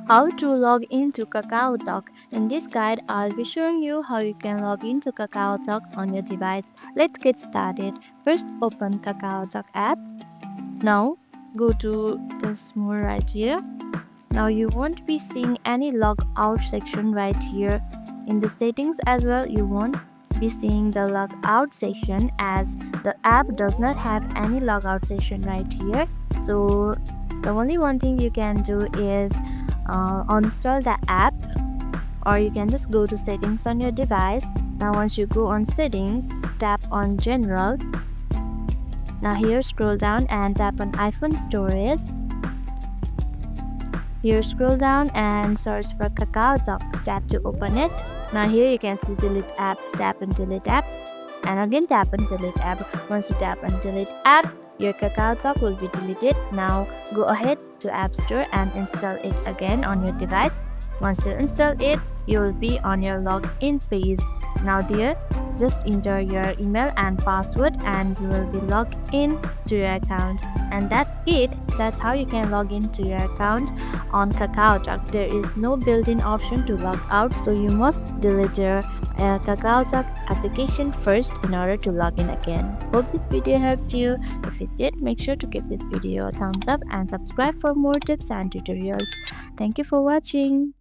How to log into KakaoTalk. In this guide, I'll be showing you how you can log into KakaoTalk on your device. Let's get started. First, open KakaoTalk app. Now, go to this more right here. Now you won't be seeing any log out section right here. In the settings as well, you won't be seeing the log out section as the app does not have any log out section right here. So the only one thing you can do is uninstall the app, or you can just go to settings on your device. Now once you go on settings, tap on general. Now here scroll down and tap on iPhone storage. Here scroll down and search for KakaoTalk. Tap to open it. Now here you can see delete app. Tap on delete app and again tap on delete app. Once you tap on delete app, your KakaoTalk will be deleted. Now go ahead to App Store and install it again on your device. Once you install it, you will be on your login page. Now there, just enter your email and password and you will be logged in to your account. And that's it. That's how you can log into your account on KakaoTalk. There is no built-in option to log out, so you must delete your KakaoTalk application first in order to log in again. Hope this video helped you. If it did, make sure to give this video a thumbs up and subscribe for more tips and tutorials. Thank you for watching.